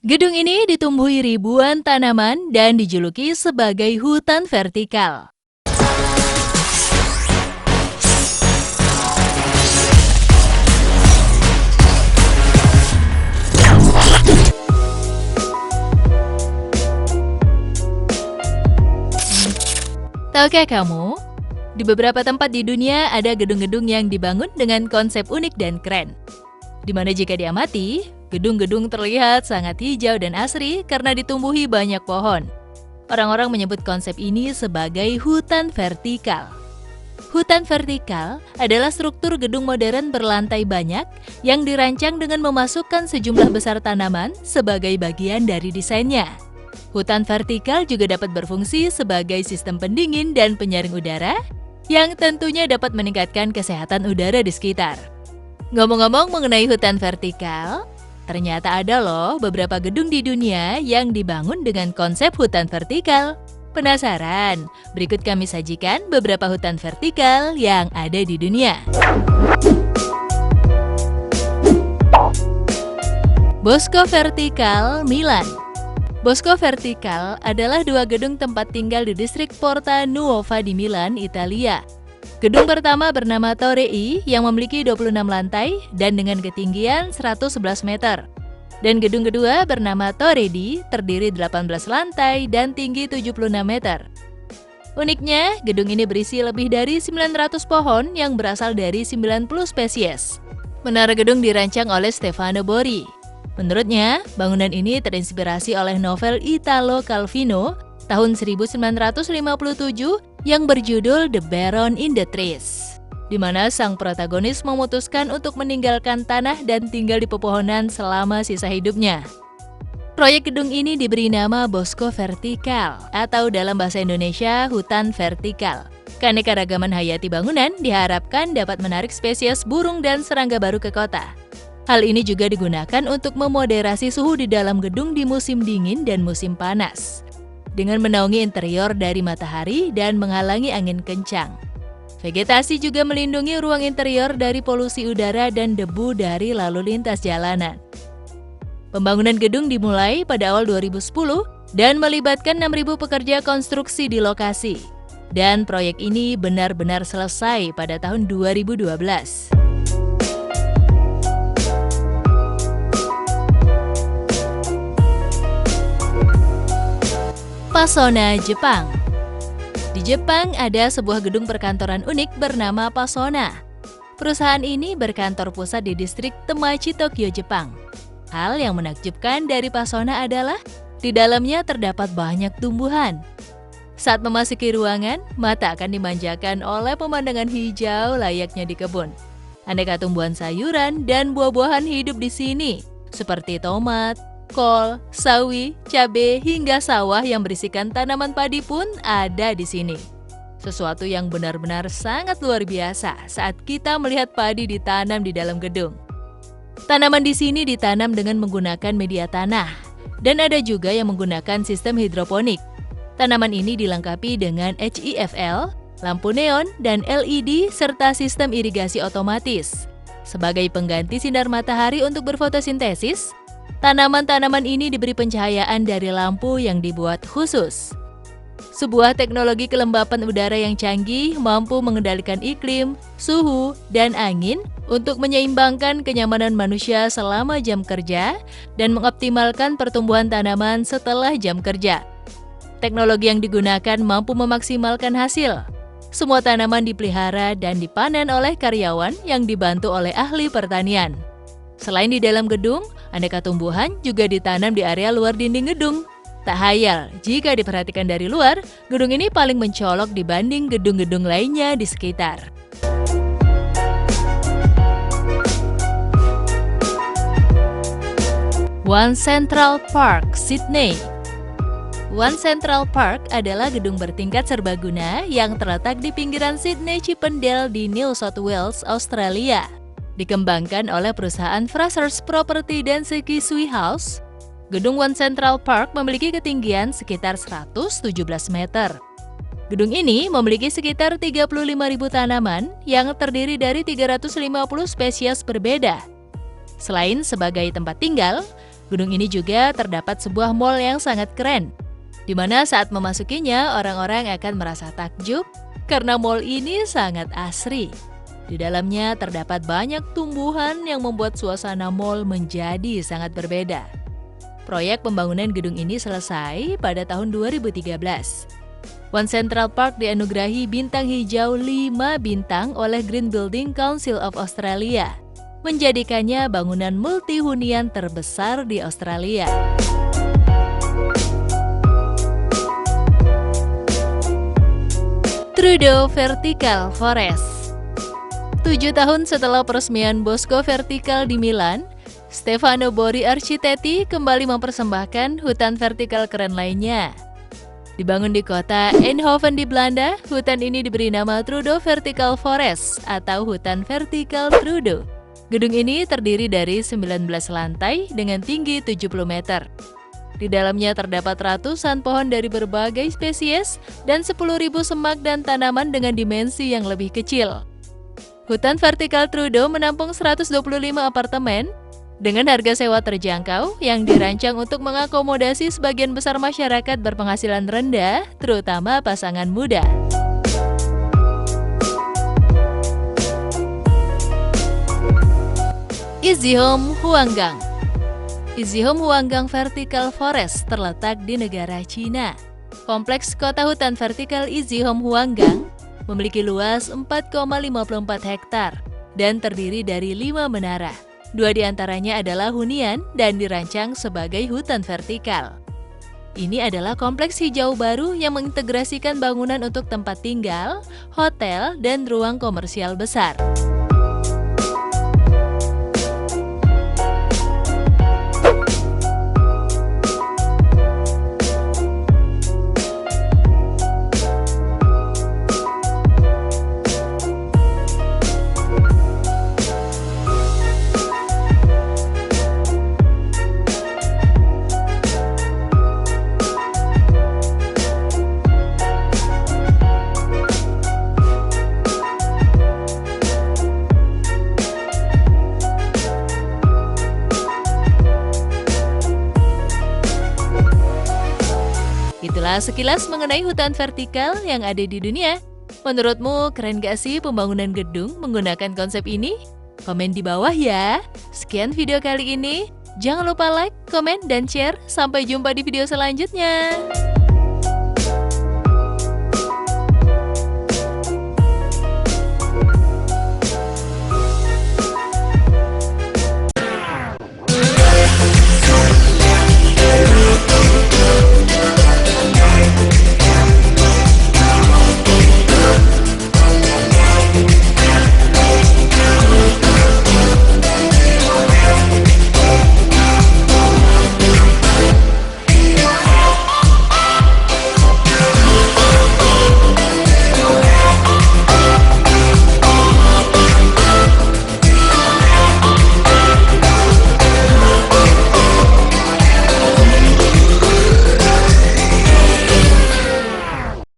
Gedung ini ditumbuhi ribuan tanaman dan dijuluki sebagai hutan vertikal. Tahukah kamu? Di beberapa tempat di dunia ada gedung-gedung yang dibangun dengan konsep unik dan keren. Di mana jika diamati, gedung-gedung terlihat sangat hijau dan asri karena ditumbuhi banyak pohon. Orang-orang menyebut konsep ini sebagai hutan vertikal. Hutan vertikal adalah struktur gedung modern berlantai banyak yang dirancang dengan memasukkan sejumlah besar tanaman sebagai bagian dari desainnya. Hutan vertikal juga dapat berfungsi sebagai sistem pendingin dan penyaring udara yang tentunya dapat meningkatkan kesehatan udara di sekitar. Ngomong-ngomong mengenai hutan vertikal, ternyata ada loh beberapa gedung di dunia yang dibangun dengan konsep hutan vertikal. Penasaran? Berikut kami sajikan beberapa hutan vertikal yang ada di dunia. Bosco Vertikal, Milan. Bosco Vertikal adalah dua gedung tempat tinggal di distrik Porta Nuova di Milan, Italia. Gedung pertama bernama Torre I yang memiliki 26 lantai dan dengan ketinggian 111 meter. Dan gedung kedua bernama Torre D terdiri 18 lantai dan tinggi 76 meter. Uniknya, gedung ini berisi lebih dari 900 pohon yang berasal dari 90 spesies. Menara gedung dirancang oleh Stefano Borri. Menurutnya, bangunan ini terinspirasi oleh novel Italo Calvino tahun 1957 yang berjudul The Baron in the Trees, di mana sang protagonis memutuskan untuk meninggalkan tanah dan tinggal di pepohonan selama sisa hidupnya. Proyek gedung ini diberi nama Bosco Vertikal atau dalam bahasa Indonesia hutan vertikal. Keanekaragaman hayati bangunan diharapkan dapat menarik spesies burung dan serangga baru ke kota. Hal ini juga digunakan untuk memoderasi suhu di dalam gedung di musim dingin dan musim panas, dengan menaungi interior dari matahari dan menghalangi angin kencang. Vegetasi juga melindungi ruang interior dari polusi udara dan debu dari lalu lintas jalanan. Pembangunan gedung dimulai pada awal 2010 dan melibatkan 6.000 pekerja konstruksi di lokasi. Dan proyek ini benar-benar selesai pada tahun 2012. Pasona, Jepang. Di Jepang ada sebuah gedung perkantoran unik bernama Pasona. Perusahaan ini berkantor pusat di distrik Temachi, Tokyo, Jepang. Hal yang menakjubkan dari Pasona adalah di dalamnya terdapat banyak tumbuhan. Saat memasuki ruangan, mata akan dimanjakan oleh pemandangan hijau layaknya di kebun. Aneka tumbuhan sayuran dan buah-buahan hidup di sini, seperti tomat, kol, sawi, cabai, hingga sawah yang berisikan tanaman padi pun ada di sini. Sesuatu yang benar-benar sangat luar biasa saat kita melihat padi ditanam di dalam gedung. Tanaman di sini ditanam dengan menggunakan media tanah, dan ada juga yang menggunakan sistem hidroponik. Tanaman ini dilengkapi dengan HEFL, lampu neon, dan LED, serta sistem irigasi otomatis. Sebagai pengganti sinar matahari untuk berfotosintesis, tanaman-tanaman ini diberi pencahayaan dari lampu yang dibuat khusus. Sebuah teknologi kelembapan udara yang canggih mampu mengendalikan iklim, suhu, dan angin untuk menyeimbangkan kenyamanan manusia selama jam kerja dan mengoptimalkan pertumbuhan tanaman setelah jam kerja. Teknologi yang digunakan mampu memaksimalkan hasil. Semua tanaman dipelihara dan dipanen oleh karyawan yang dibantu oleh ahli pertanian. Selain di dalam gedung, aneka tumbuhan juga ditanam di area luar dinding gedung. Tak hayal, jika diperhatikan dari luar, gedung ini paling mencolok dibanding gedung-gedung lainnya di sekitar. One Central Park, Sydney. One Central Park adalah gedung bertingkat serbaguna yang terletak di pinggiran Sydney Chippendale di New South Wales, Australia. Dikembangkan oleh perusahaan Frasers Property dan Sekisui House, gedung One Central Park memiliki ketinggian sekitar 117 meter. Gedung ini memiliki sekitar 35.000 tanaman yang terdiri dari 350 spesies berbeda. Selain sebagai tempat tinggal, Gedung ini juga terdapat sebuah mall yang sangat keren, di mana saat memasukinya orang-orang akan merasa takjub karena mall ini sangat asri. Di dalamnya terdapat banyak tumbuhan yang membuat suasana mall menjadi sangat berbeda. Proyek pembangunan gedung ini selesai pada tahun 2013. One Central Park dianugerahi bintang hijau 5 bintang oleh Green Building Council of Australia, menjadikannya bangunan multihunian terbesar di Australia. Trudeau Vertical Forest. 7 tahun setelah peresmian Bosco Vertical di Milan, Stefano Borri Architetti kembali mempersembahkan hutan vertikal keren lainnya. Dibangun di kota Eindhoven di Belanda, hutan ini diberi nama Trudeau Vertical Forest atau hutan vertikal Trudeau. Gedung ini terdiri dari 19 lantai dengan tinggi 70 meter. Di dalamnya terdapat ratusan pohon dari berbagai spesies dan 10.000 semak dan tanaman dengan dimensi yang lebih kecil. Hutan vertikal Trudeau menampung 125 apartemen dengan harga sewa terjangkau yang dirancang untuk mengakomodasi sebagian besar masyarakat berpenghasilan rendah, terutama pasangan muda. Izihome Huanggang. Izihome Huanggang Vertical Forest terletak di negara Cina. Kompleks kota hutan vertikal Izihome Huanggang memiliki luas 4,54 hektar dan terdiri dari 5 menara. 2 diantaranya adalah hunian dan dirancang sebagai hutan vertikal. Ini adalah kompleks hijau baru yang mengintegrasikan bangunan untuk tempat tinggal, hotel, dan ruang komersial besar. Itulah sekilas mengenai hutan vertikal yang ada di dunia. Menurutmu keren gak sih pembangunan gedung menggunakan konsep ini? Komen di bawah ya. Sekian video kali ini. Jangan lupa like, komen, dan share. Sampai jumpa di video selanjutnya.